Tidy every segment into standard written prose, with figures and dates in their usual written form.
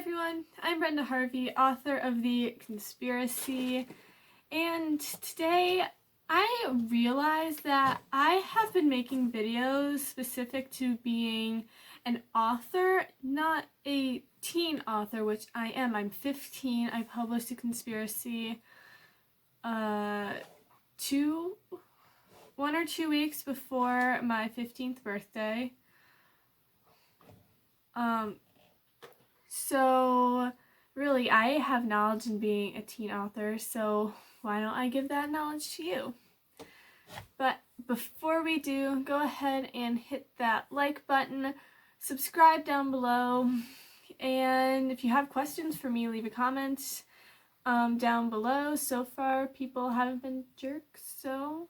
everyone, I'm Brenda Harvey, author of The Conspiracy, and today I realized that I have been making videos specific to being an author, not a teen author, which I am. I'm 15. I published The Conspiracy 1 or 2 weeks before my 15th birthday. So really, I have knowledge in being a teen author, so why don't I give that knowledge to you? But before we do, go ahead and hit that like button, subscribe down below, and if you have questions for me, leave a comment down below. So far, people haven't been jerks, so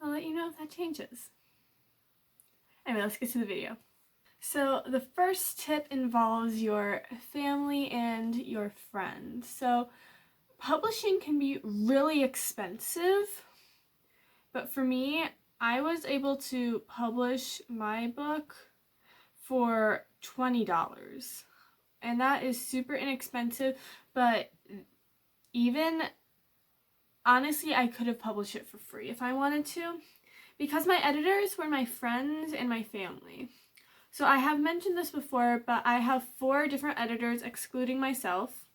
I'll let you know if that changes. Anyway, let's get to the video. So the first tip involves your family and your friends. So publishing can be really expensive, but for me, I was able to publish my book for $20. And that is super inexpensive, but even honestly, I could have published it for free if I wanted to, because my editors were my friends and my family. So I have mentioned this before, but I have 4 different editors excluding myself.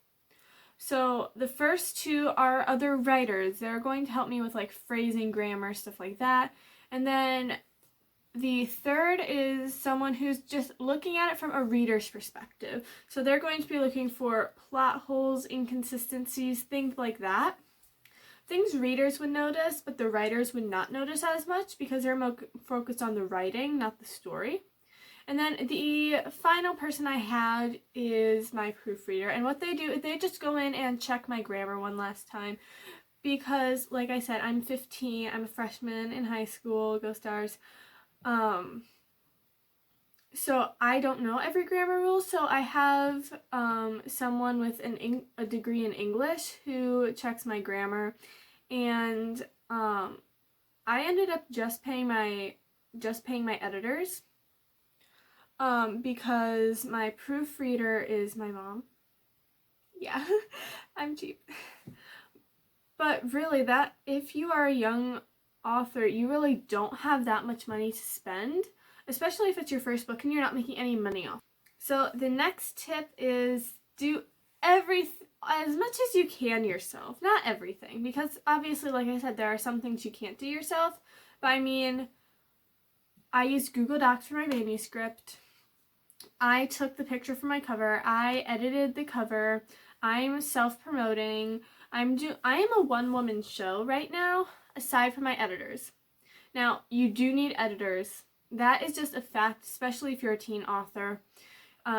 So the first 2 are other writers. They're going to help me with like phrasing, grammar, stuff like that. And then the third is someone who's just looking at it from a reader's perspective. So they're going to be looking for plot holes, inconsistencies, things like that. Things readers would notice, but the writers would not notice as much because they're focused on the writing, not the story. And then the final person I had is my proofreader. And what they do is they just go in and check my grammar one last time. Because, like I said, I'm 15. I'm a freshman in high school. Go Stars. So I don't know every grammar rule. So I have someone with a degree in English who checks my grammar. And I ended up just paying my editors. Because my proofreader is my mom. Yeah, I'm cheap. But really, that if you are a young author, you really don't have that much money to spend, especially if it's your first book and you're not making any money off. So the next tip is do everything as much as you can yourself. Not everything, because obviously, like I said, there are some things you can't do yourself. But I mean, I used Google Docs for my manuscript. I took the picture for my cover. I edited the cover. I'm self-promoting. I am a one-woman show right now, aside from my editors. Now, you do need editors. That is just a fact, especially if you're a teen author.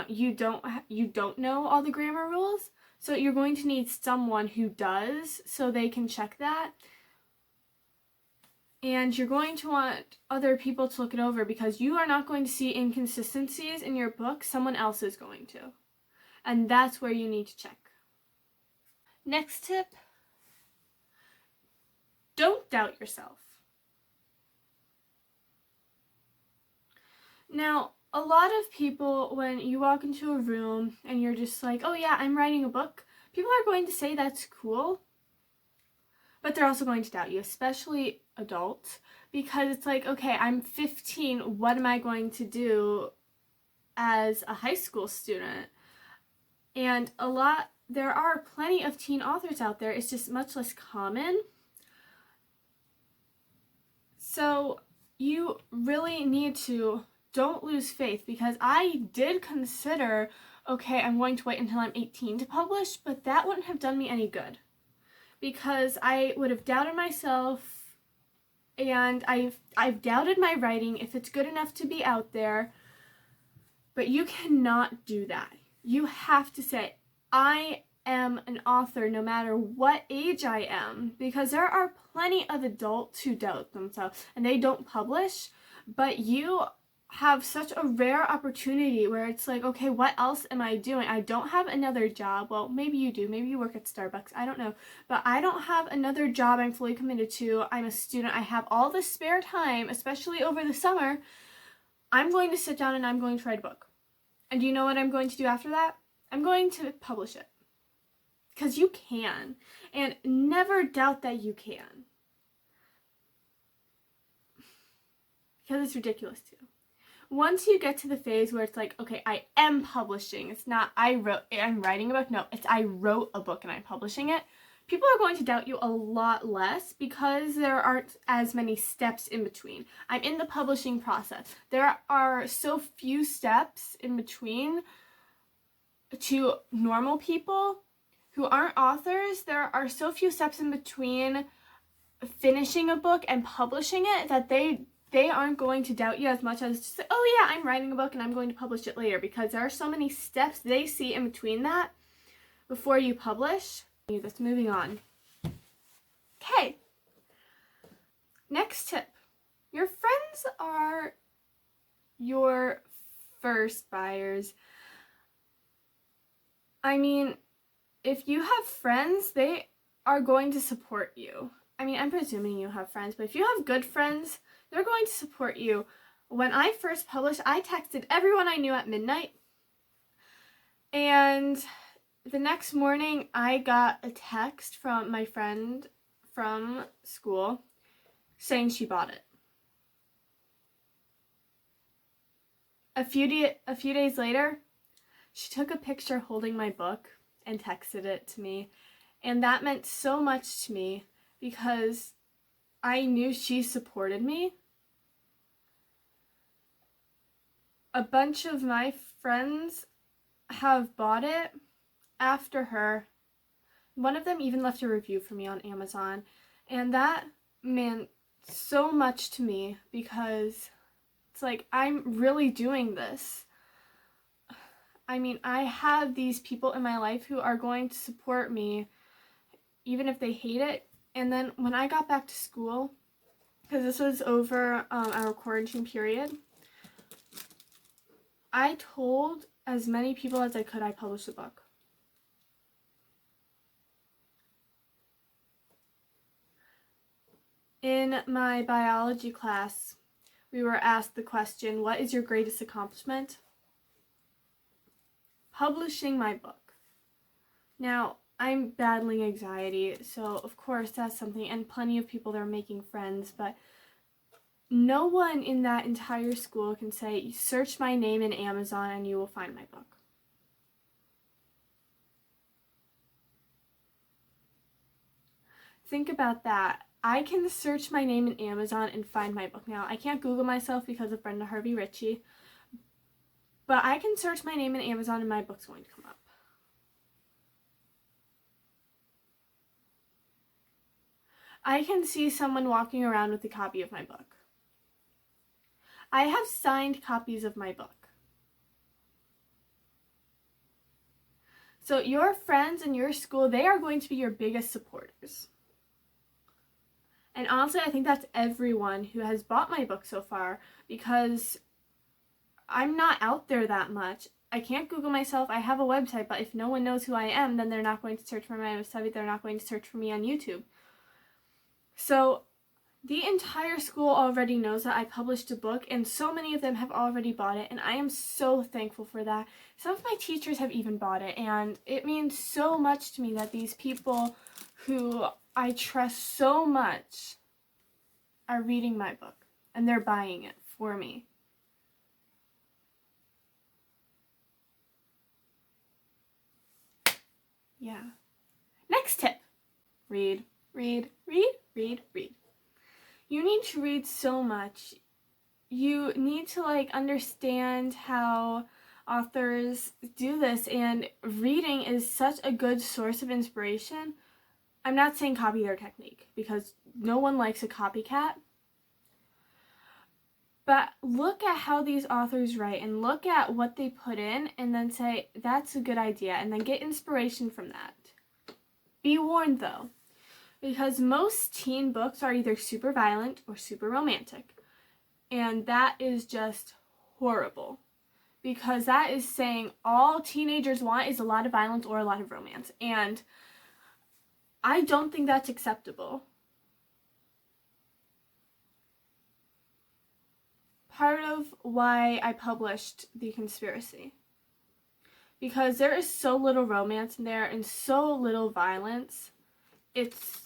You don't know all the grammar rules, so you're going to need someone who does, so they can check that. And you're going to want other people to look it over because you are not going to see inconsistencies in your book. Someone else is going to. And that's where you need to check. Next tip, don't doubt yourself. Now, a lot of people, when you walk into a room and you're just like, oh yeah, I'm writing a book, people are going to say that's cool. But they're also going to doubt you, especially adults, because it's like, okay, I'm 15, what am I going to do as a high school student? And there are plenty of teen authors out there, it's just much less common. So you really need to don't lose faith, because I did consider, okay, I'm going to wait until I'm 18 to publish, but that wouldn't have done me any good. Because I would have doubted myself, and I've doubted my writing, if it's good enough to be out there. But you cannot do that. You have to say, I am an author no matter what age I am, because there are plenty of adults who doubt themselves and they don't publish, but you have such a rare opportunity where it's like, okay, what else am I doing? I don't have another job. Well, maybe you do. Maybe you work at Starbucks. I don't know. But I don't have another job I'm fully committed to. I'm a student. I have all this spare time, especially over the summer. I'm going to sit down and I'm going to write a book. And do you know what I'm going to do after that? I'm going to publish it. Because you can. And never doubt that you can. Because it's ridiculous too. Once you get to the phase where it's like, okay, I am publishing. It's not I'm writing a book. No, it's I wrote a book and I'm publishing it. People are going to doubt you a lot less because there aren't as many steps in between. I'm in the publishing process. There are so few steps in between to normal people who aren't authors. There are so few steps in between finishing a book and publishing it that they aren't going to doubt you as much as just say, oh yeah, I'm writing a book and I'm going to publish it later, because there are so many steps they see in between that before you publish. That's moving on. Okay. Next tip. Your friends are your first buyers. I mean, if you have friends, they are going to support you. I mean, I'm presuming you have friends, but if you have good friends, they're going to support you. When I first published, I texted everyone I knew at midnight. And the next morning, I got a text from my friend from school saying she bought it. A few days later, she took a picture holding my book and texted it to me. And that meant so much to me because I knew she supported me. A bunch of my friends have bought it after her. One of them even left a review for me on Amazon. And that meant so much to me because it's like, I'm really doing this. I mean, I have these people in my life who are going to support me even if they hate it. And then when I got back to school, because this was over our quarantine period, I told as many people as I could I published the book. In my biology class, we were asked the question, what is your greatest accomplishment? Publishing my book. Now, I'm battling anxiety, so of course that's something, and plenty of people that are making friends, but no one in that entire school can say, search my name in Amazon and you will find my book. Think about that. I can search my name in Amazon and find my book. Now, I can't Google myself because of Brenda Harvey Ritchie, but I can search my name in Amazon and my book's going to come up. I can see someone walking around with a copy of my book. I have signed copies of my book. So your friends in your school, they are going to be your biggest supporters. And honestly, I think that's everyone who has bought my book so far, because I'm not out there that much. I can't Google myself. I have a website, but if no one knows who I am, then they're not going to search for my website. They're not going to search for me on YouTube. So the entire school already knows that I published a book, and so many of them have already bought it, and I am so thankful for that. Some of my teachers have even bought it, and it means so much to me that these people who I trust so much are reading my book, and they're buying it for me. Yeah. Next tip. Read, read, read, read, read. You need to read so much. You need to understand how authors do this, and reading is such a good source of inspiration. I'm not saying copy their technique, because no one likes a copycat. But look at how these authors write and look at what they put in and then say, that's a good idea, and then get inspiration from that. Be warned though, because most teen books are either super violent or super romantic. And that is just horrible, because that is saying all teenagers want is a lot of violence or a lot of romance. And I don't think that's acceptable. Part of why I published The Conspiracy because there is so little romance in there and so little violence. It's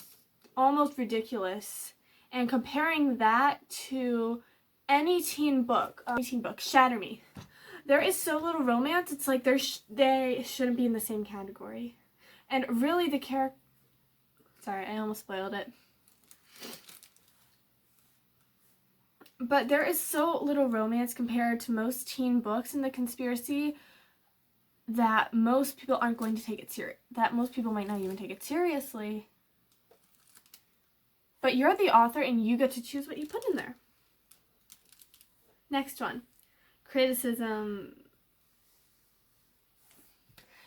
almost ridiculous. And comparing that to any teen book, Shatter Me, there is so little romance. It's like they shouldn't be in the same category. And really the character, sorry, I almost spoiled it. But there is so little romance compared to most teen books in The Conspiracy that most people aren't going to take it serious. That most people might not even take it seriously. But you're the author and you get to choose what you put in there. Next one. Criticism.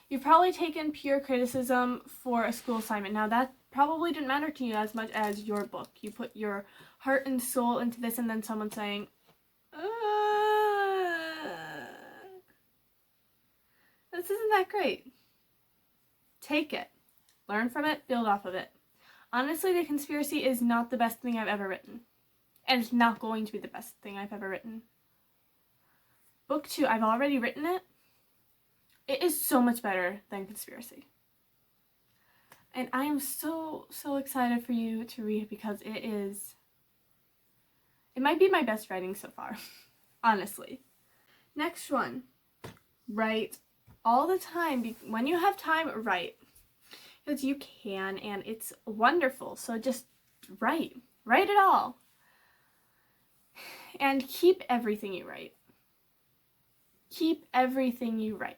You've probably taken pure criticism for a school assignment. Now that probably didn't matter to you as much as your book. You put your heart and soul into this and then someone saying, this isn't that great. Take it. Learn from it. Build off of it. Honestly, The Conspiracy is not the best thing I've ever written. And it's not going to be the best thing I've ever written. Book 2, I've already written it. It is so much better than Conspiracy. And I am so excited for you to read it because it might be my best writing so far. Honestly. Next one. Write all the time. When you have time, write. Because you can, and it's wonderful. So just write. Write it all. And keep everything you write. Keep everything you write.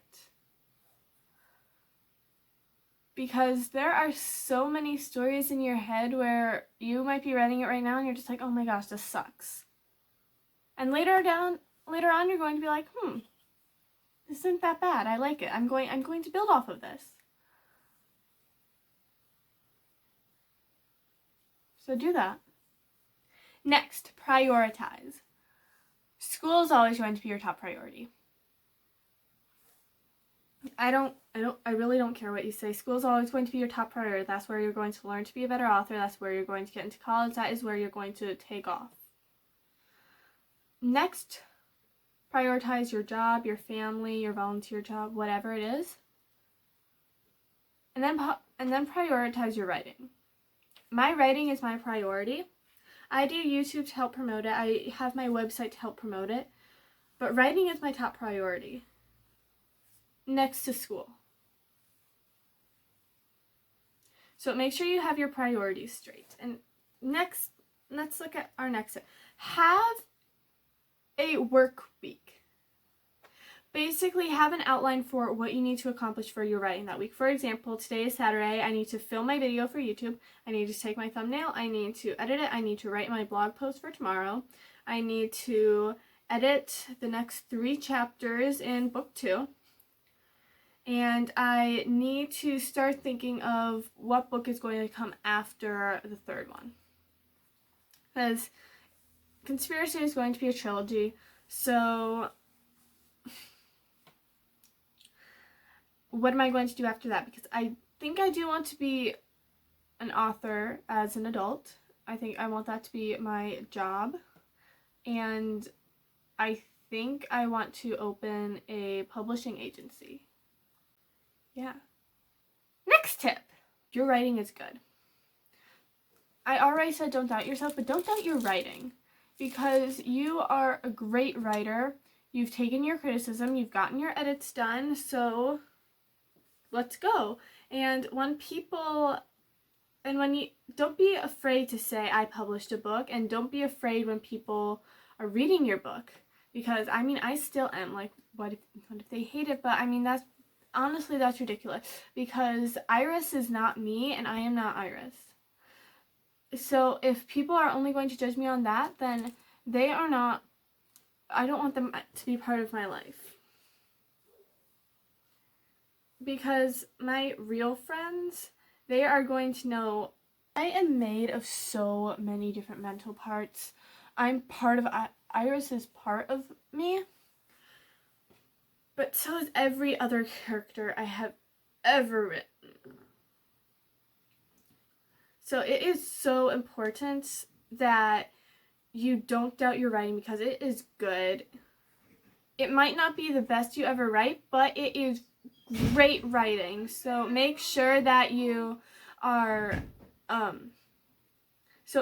Because there are so many stories in your head where you might be writing it right now and you're just like, oh my gosh, this sucks. And later on you're going to be like, this isn't that bad. I like it. I'm going to build off of this. So do that. Next, prioritize. School is always going to be your top priority. I really don't care what you say. School is always going to be your top priority. That's where you're going to learn to be a better author. That's where you're going to get into college. That is where you're going to take off. Next, prioritize your job, your family, your volunteer job, whatever it is. And then prioritize your writing. My writing is my priority. I do YouTube to help promote it. I have my website to help promote it. But writing is my top priority. Next to school. So make sure you have your priorities straight. And next, let's look at our next step. Have a work week. Basically, have an outline for what you need to accomplish for your writing that week. For example, today is Saturday. I need to film my video for YouTube. I need to take my thumbnail. I need to edit it. I need to write my blog post for tomorrow. I need to edit the next 3 chapters in book 2. And I need to start thinking of what book is going to come after the 3rd one. Because Conspiracy is going to be a trilogy, so what am I going to do after that? Because I think I do want to be an author as an adult. I think I want that to be my job. And I think I want to open a publishing agency. Yeah. Next tip. Your writing is good. I already said don't doubt yourself, but don't doubt your writing. Because you are a great writer. You've taken your criticism. You've gotten your edits done. So let's go. And when you don't be afraid to say I published a book, and don't be afraid when people are reading your book. Because I still am like, what if they hate it? But honestly, that's ridiculous because Iris is not me and I am not Iris. So if people are only going to judge me on that, then they are not, I don't want them to be part of my life. Because my real friends, they are going to know I am made of so many different mental parts. Iris is part of me. But so is every other character I have ever written. So it is so important that you don't doubt your writing because it is good. It might not be the best you ever write, but it is great writing. So make sure that you are,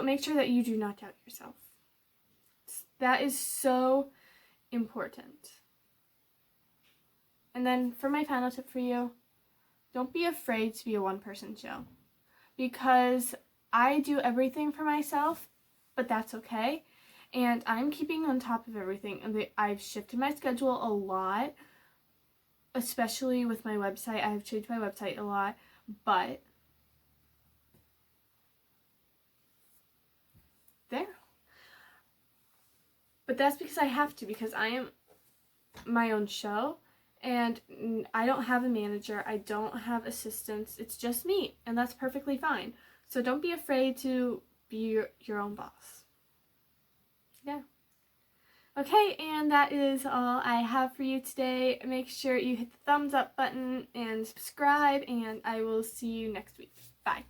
make sure that you do not doubt yourself. That is so important. And then for my final tip for you, don't be afraid to be a one-person show, because I do everything for myself, but that's okay. And I'm keeping on top of everything. And I've shifted my schedule a lot, especially with my website. I've changed my website a lot, but there. But that's because I have to, because I am my own show, and I don't have a manager, I don't have assistants, it's just me, and that's perfectly fine. So don't be afraid to be your own boss. Yeah. Okay, and that is all I have for you today. Make sure you hit the thumbs up button and subscribe, and I will see you next week. Bye.